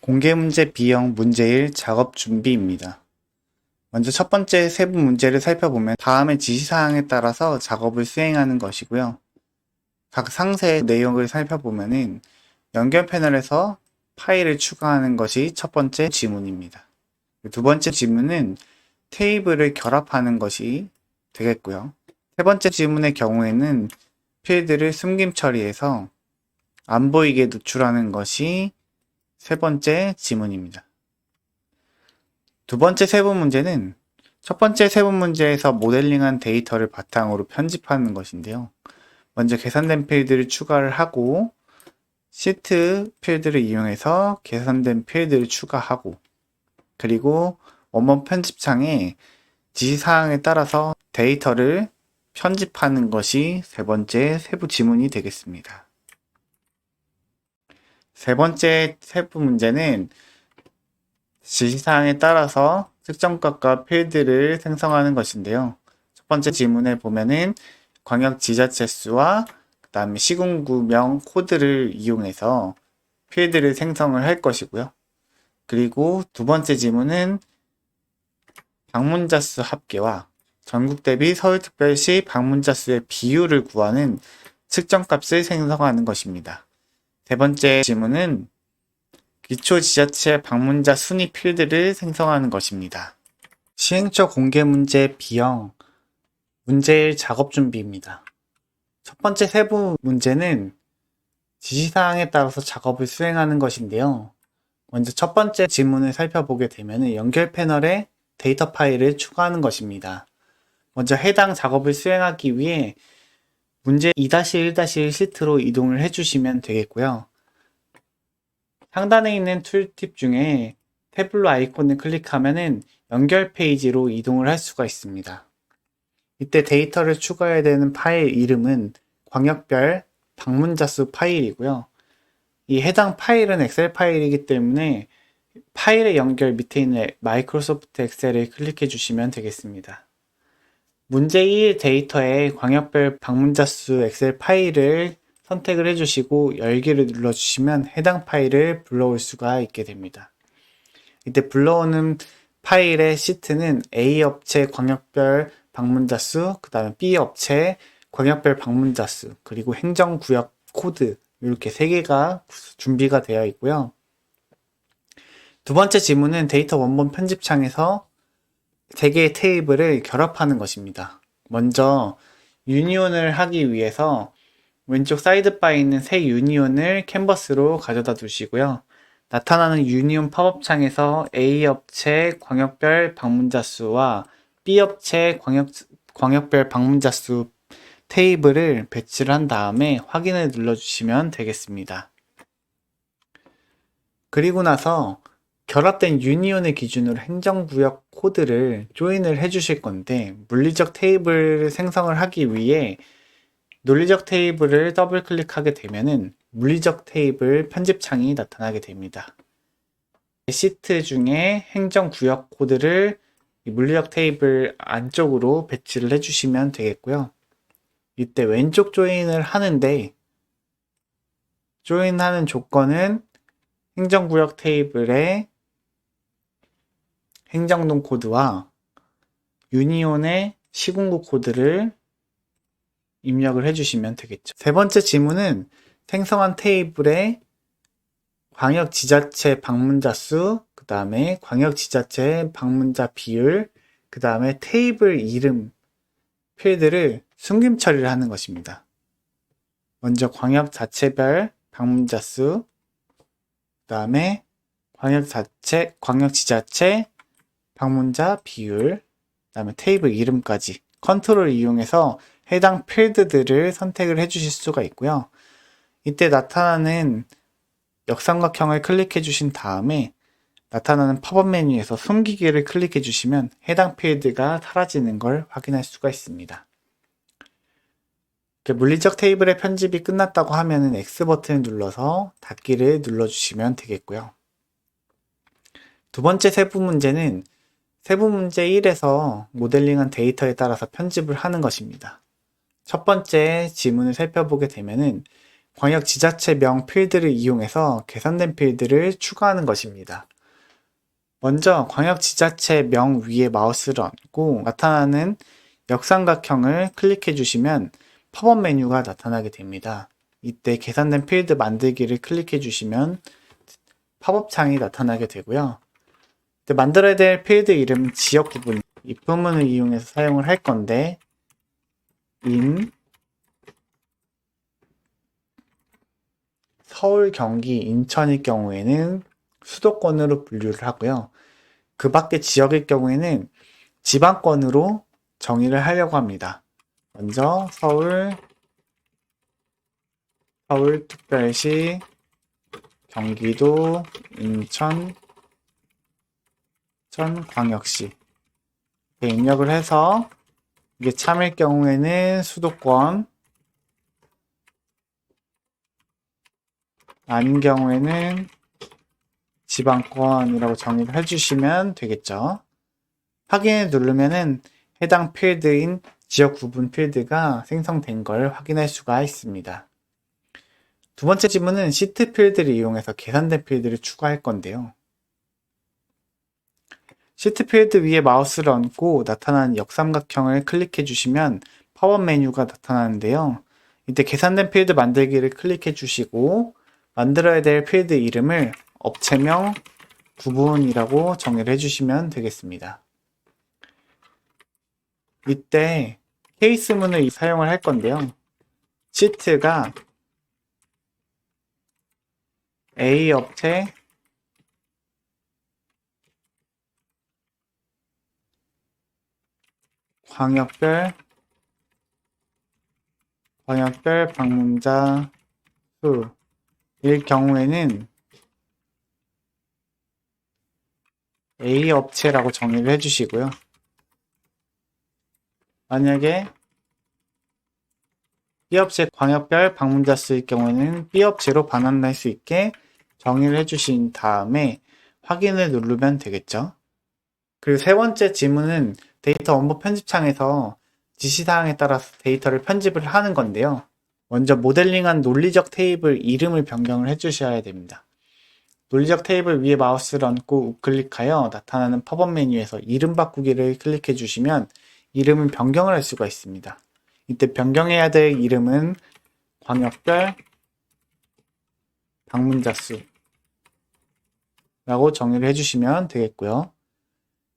공개문제 B형 문제 1 작업 준비입니다. 먼저 첫 번째 세부 문제를 살펴보면 다음의 지시사항에 따라서 작업을 수행하는 것이고요. 각 상세의 내용을 살펴보면 연결 패널에서 파일을 추가하는 것이 첫 번째 지문입니다. 두 번째 지문은 테이블을 결합하는 것이 되겠고요. 세 번째 지문의 경우에는 필드를 숨김 처리해서 안 보이게 노출하는 것이 세 번째 지문입니다. 두 번째 세부 문제는 첫 번째 세부 문제에서 모델링한 데이터를 바탕으로 편집하는 것인데요. 먼저 계산된 필드를 추가를 하고 시트 필드를 이용해서 계산된 필드를 추가하고 그리고 원본 편집창에 지시사항에 따라서 데이터를 편집하는 것이 세 번째 세부 지문이 되겠습니다. 세 번째 세부 문제는 지시사항에 따라서 특정값과 필드를 생성하는 것인데요. 첫 번째 지문에 보면은 광역 지자체 수와 그 다음에 시군구명 코드를 이용해서 필드를 생성을 할 것이고요. 그리고 두 번째 지문은 방문자 수 합계와 전국 대비 서울특별시 방문자 수의 비율을 구하는 측정값을 생성하는 것입니다. 세 번째 지문은 기초지자체 방문자 순위 필드를 생성하는 것입니다. 시행처 공개문제 B형 문제 1 작업 준비입니다. 첫 번째 세부 문제는 지시사항에 따라서 작업을 수행하는 것인데요. 먼저 첫 번째 지문을 살펴보게 되면 연결 패널에 데이터 파일을 추가하는 것입니다. 먼저 해당 작업을 수행하기 위해 문제 2-1-1 시트로 이동을 해주시면 되겠고요. 상단에 있는 툴팁 중에 태블로 아이콘을 클릭하면 연결 페이지로 이동을 할 수가 있습니다. 이때 데이터를 추가해야 되는 파일 이름은 광역별 방문자 수 파일이고요. 이 해당 파일은 엑셀 파일이기 때문에 파일의 연결 밑에 있는 마이크로소프트 엑셀을 클릭해 주시면 되겠습니다. 문제 1 데이터에 광역별 방문자 수 엑셀 파일을 선택을 해주시고 열기를 눌러주시면 해당 파일을 불러올 수가 있게 됩니다. 이때 불러오는 파일의 시트는 A 업체 광역별 방문자 수, 그 다음에 B 업체 광역별 방문자 수, 그리고 행정구역 코드 이렇게 3개가 준비가 되어 있고요. 두 번째 지문은 데이터 원본 편집창에서 3개의 테이블을 결합하는 것입니다. 먼저 유니온을 하기 위해서 왼쪽 사이드바에 있는 새 유니온을 캔버스로 가져다 두시고요. 나타나는 유니온 팝업 창에서 A 업체 광역별 방문자 수와 B 업체 광역별 방문자 수 테이블을 배치를 한 다음에 확인을 눌러주시면 되겠습니다. 그리고 나서 결합된 유니온을 기준으로 행정구역 코드를 조인을 해주실 건데 물리적 테이블을 생성을 하기 위해 논리적 테이블을 더블 클릭하게 되면은 물리적 테이블 편집창이 나타나게 됩니다. 시트 중에 행정구역 코드를 물리적 테이블 안쪽으로 배치를 해주시면 되겠고요. 이때 왼쪽 조인을 하는데 조인하는 조건은 행정구역 테이블의 행정동 코드와 유니온의 시군구 코드를 입력을 해주시면 되겠죠. 세 번째 지문은 생성한 테이블의 광역지자체 방문자 수, 그 다음에 광역지자체 방문자 비율, 그 다음에 테이블 이름 필드를 숨김 처리를 하는 것입니다. 먼저 광역자체별 방문자 수, 그 다음에 광역지자체 방문자 비율, 그 다음에 테이블 이름까지 컨트롤을 이용해서 해당 필드들을 선택을 해주실 수가 있고요. 이때 나타나는 역삼각형을 클릭해 주신 다음에 나타나는 팝업 메뉴에서 숨기기를 클릭해 주시면 해당 필드가 사라지는 걸 확인할 수가 있습니다. 물리적 테이블의 편집이 끝났다고 하면 X 버튼을 눌러서 닫기를 눌러주시면 되겠고요. 두 번째 세부 문제는 세부 문제 1에서 모델링한 데이터에 따라서 편집을 하는 것입니다. 첫 번째 지문을 살펴보게 되면은 광역 지자체명 필드를 이용해서 계산된 필드를 추가하는 것입니다. 먼저 광역 지자체명 위에 마우스를 얹고 나타나는 역삼각형을 클릭해 주시면 팝업 메뉴가 나타나게 됩니다. 이때 계산된 필드 만들기를 클릭해 주시면 팝업 창이 나타나게 되고요. 만들어야 될 필드 이름 지역 구분, if문을 이용해서 사용을 할 건데 in 서울, 경기, 인천일 경우에는 수도권으로 분류를 하고요. 그 밖의 지역일 경우에는 지방권으로 정의를 하려고 합니다. 먼저 서울특별시, 경기도, 인천, 광역시 입력을 해서 이게 참일 경우에는 수도권, 아닌 경우에는 지방권이라고 정의를 해주시면 되겠죠. 확인을 누르면은 해당 필드인 지역 구분 필드가 생성된 걸 확인할 수가 있습니다. 두 번째 지문은 시트 필드를 이용해서 계산된 필드를 추가할 건데요. 시트 필드 위에 마우스를 얹고 나타나는 역삼각형을 클릭해 주시면 팝업 메뉴가 나타나는데요. 이때 계산된 필드 만들기를 클릭해 주시고 만들어야 될 필드 이름을 업체명 구분이라고 정의를 해주시면 되겠습니다. 이때 케이스문을 사용을 할 건데요. 시트가 A 업체 광역별 방문자 수일 경우에는 A 업체라고 정의를 해주시고요. 만약에 B업체 광역별 방문자 수일 경우에는 B업체로 반환할 수 있게 정의를 해주신 다음에 확인을 누르면 되겠죠. 그리고 세 번째 지문은 데이터 원본 편집창에서 지시사항에 따라서 데이터를 편집을 하는 건데요. 먼저 모델링한 논리적 테이블 이름을 변경을 해주셔야 됩니다. 논리적 테이블 위에 마우스를 얹고 우클릭하여 나타나는 팝업 메뉴에서 이름 바꾸기를 클릭해 주시면 이름을 변경을 할 수가 있습니다. 이때 변경해야 될 이름은 광역별 방문자 수라고 정의를 해주시면 되겠고요.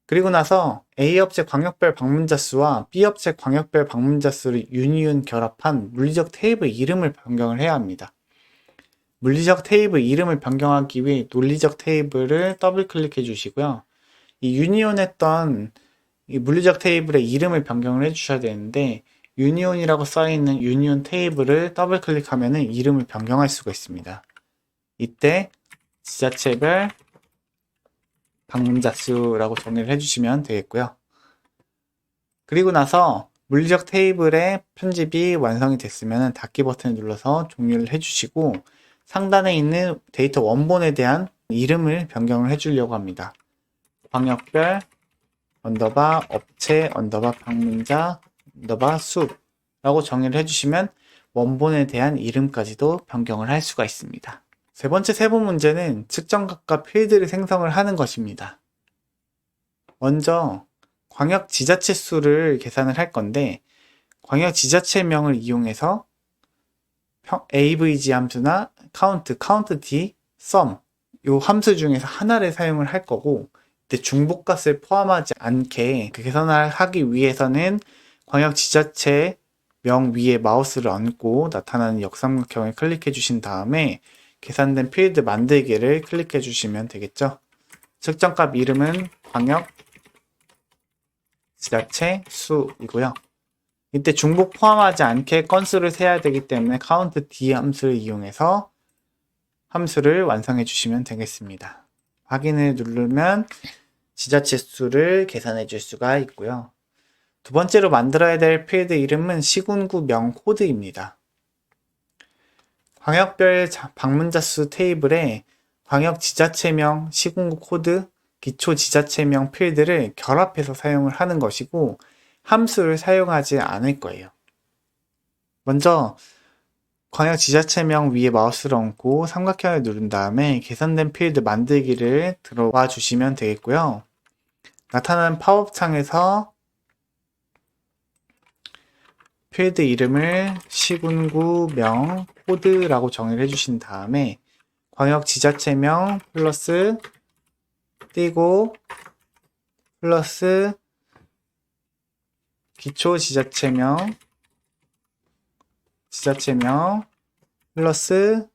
그리고 나서 A업체 광역별 방문자 수와 B업체 광역별 방문자 수를 유니온 결합한 물리적 테이블 이름을 변경을 해야 합니다. 물리적 테이블 이름을 변경하기 위해 논리적 테이블을 더블 클릭해 주시고요. 이 유니온했던 이 물리적 테이블의 이름을 변경을 해 주셔야 되는데 유니온이라고 써있는 유니온 테이블을 더블 클릭하면 이름을 변경할 수가 있습니다. 이때 지자체별 방문자 수라고 정의를 해주시면 되겠고요. 그리고 나서 물리적 테이블의 편집이 완성이 됐으면 닫기 버튼을 눌러서 종료를 해주시고 상단에 있는 데이터 원본에 대한 이름을 변경을 해주려고 합니다. 광역별 언더바 업체 언더바 방문자 언더바 수라고 정의를 해주시면 원본에 대한 이름까지도 변경을 할 수가 있습니다. 세 번째 세부 문제는 측정값과 필드를 생성을 하는 것입니다. 먼저 광역 지자체 수를 계산을 할 건데 광역 지자체명을 이용해서 avg 함수나 count_d, sum 이 함수 중에서 하나를 사용을 할 거고 이때 중복값을 포함하지 않게 계산을 하기 위해서는 광역 지자체 명 위에 마우스를 얹고 나타나는 역삼각형을 클릭해 주신 다음에 계산된 필드 만들기를 클릭해 주시면 되겠죠. 측정값 이름은 광역 지자체 수이고요. 이때 중복 포함하지 않게 건수를 세야 되기 때문에 count_d 함수를 이용해서 함수를 완성해 주시면 되겠습니다. 확인을 누르면 지자체 수를 계산해 줄 수가 있고요. 두 번째로 만들어야 될 필드 이름은 시군구명 코드입니다. 광역별 방문자 수 테이블에 광역 지자체명, 시군구 코드, 기초 지자체명 필드를 결합해서 사용을 하는 것이고 함수를 사용하지 않을 거예요. 먼저 광역 지자체명 위에 마우스를 얹고 삼각형을 누른 다음에 계산된 필드 만들기를 들어와 주시면 되겠고요. 나타나는 팝업 창에서 필드 이름을 시군구명 코드라고 정의를 해주신 다음에 광역 지자체명 플러스 띄고 플러스 기초 지자체명 플러스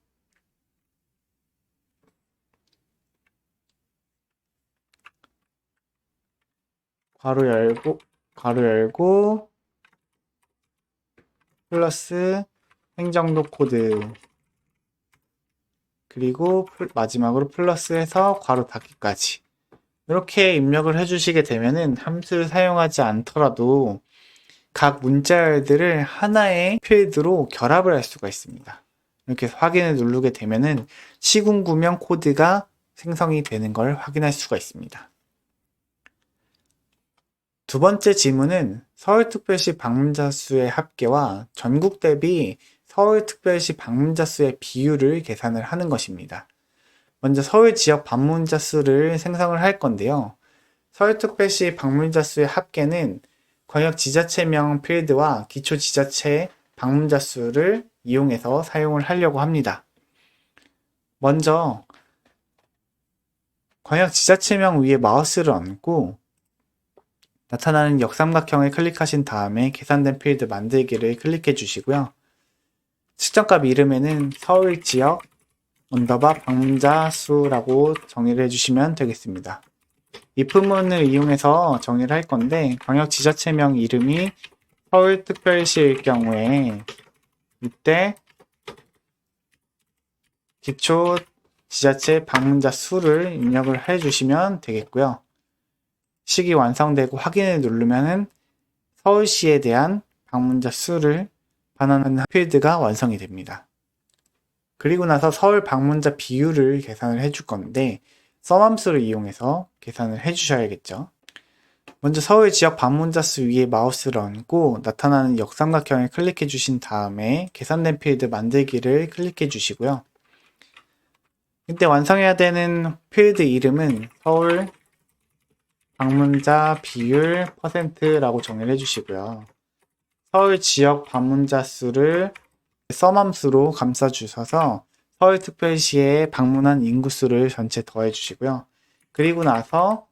괄호 열고 플러스 행정도 코드 그리고 마지막으로 플러스해서 괄호 닫기까지 이렇게 입력을 해주시게 되면은 함수를 사용하지 않더라도 각 문자열들을 하나의 필드로 결합을 할 수가 있습니다. 이렇게 확인을 누르게 되면은 시군구명 코드가 생성이 되는 걸 확인할 수가 있습니다. 두 번째 지문은 서울특별시 방문자 수의 합계와 전국 대비 서울특별시 방문자 수의 비율을 계산을 하는 것입니다. 먼저 서울 지역 방문자 수를 생성을 할 건데요. 서울특별시 방문자 수의 합계는 광역지자체명 필드와 기초지자체 방문자 수를 이용해서 사용을 하려고 합니다. 먼저 광역지자체명 위에 마우스를 얹고 나타나는 역삼각형을 클릭하신 다음에 계산된 필드 만들기를 클릭해 주시고요. 측정값 이름에는 서울지역 방문자 수라고 정의를 해주시면 되겠습니다. if문을 이용해서 정의를 할 건데 광역지자체명 이름이 서울특별시일 경우에 이때 기초지자체 방문자 수를 입력을 해주시면 되겠고요. 식이 완성되고 확인을 누르면은 서울시에 대한 방문자 수를 반환하는 필드가 완성이 됩니다. 그리고 나서 서울 방문자 비율을 계산을 해줄 건데 썸함수를 이용해서 계산을 해주셔야겠죠. 먼저 서울 지역 방문자 수 위에 마우스를 얹고 나타나는 역삼각형을 클릭해 주신 다음에 계산된 필드 만들기를 클릭해 주시고요. 이때 완성해야 되는 필드 이름은 서울 방문자 비율 %라고 정의를 해주시고요. 서울 지역 방문자 수를 썸함수로 감싸 주셔서 서울특별시에 방문한 인구수를 전체 더해 주시고요. 그리고 나서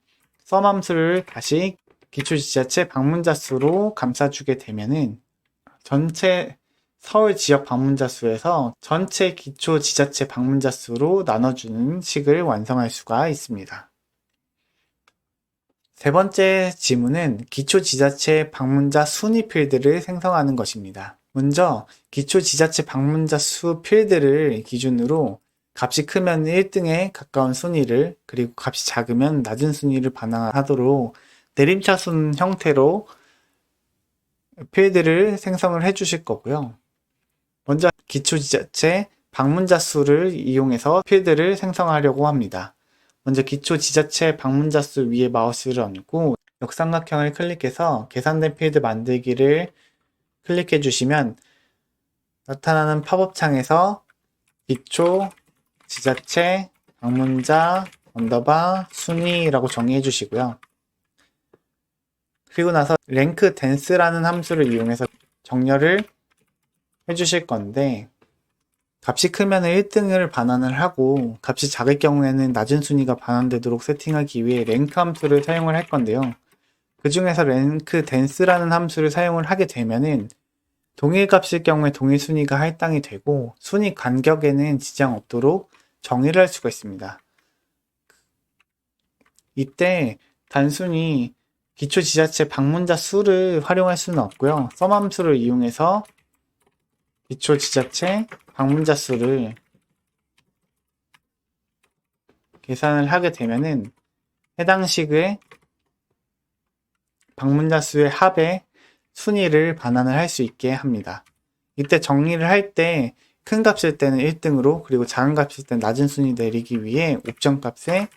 썸함수를 다시 기초지자체 방문자 수로 감싸주게 되면은 전체 서울 지역 방문자 수에서 전체 기초지자체 방문자 수로 나눠주는 식을 완성할 수가 있습니다. 세 번째 지문은 기초지자체 방문자 순위 필드를 생성하는 것입니다. 먼저 기초지자체 방문자 수 필드를 기준으로 값이 크면 1등에 가까운 순위를 그리고 값이 작으면 낮은 순위를 반환하도록 내림차순 형태로 필드를 생성을 해 주실 거고요. 먼저 기초지자체 방문자 수를 이용해서 필드를 생성하려고 합니다. 먼저 기초지자체 방문자 수 위에 마우스를 얹고 역삼각형을 클릭해서 계산된 필드 만들기를 클릭해 주시면 나타나는 팝업 창에서 기초지자체 방문자 순위라고 정의해 주시고요. 그리고 나서 랭크 댄스라는 함수를 이용해서 정렬을 해 주실 건데 값이 크면 1등을 반환을 하고 값이 작을 경우에는 낮은 순위가 반환되도록 세팅하기 위해 랭크 함수를 사용을 할 건데요. 그 중에서 랭크 댄스라는 함수를 사용을 하게 되면은 동일 값일 경우에 동일 순위가 할당이 되고 순위 간격에는 지장 없도록 정의를 할 수가 있습니다. 이때 단순히 기초지자체 방문자 수를 활용할 수는 없고요. 썸함수를 이용해서 기초지자체 방문자 수를 계산을 하게 되면은 해당 식의 방문자 수의 합의 순위를 반환을 할 수 있게 합니다. 이때 정리를 할 때 큰 값일 때는 1등으로 그리고 작은 값일 때는 낮은 순위 내리기 위해 옵션 값에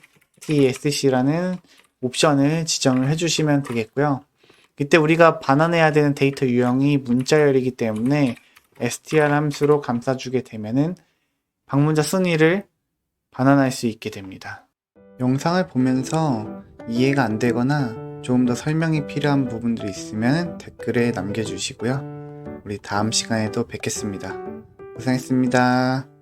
tsc라는 옵션을 지정을 해주시면 되겠고요. 이때 우리가 반환해야 되는 데이터 유형이 문자열이기 때문에 str 함수로 감싸주게 되면은 방문자 순위를 반환할 수 있게 됩니다. 영상을 보면서 이해가 안 되거나 조금 더 설명이 필요한 부분들이 있으면 댓글에 남겨주시고요. 우리 다음 시간에도 뵙겠습니다. 고생했습니다.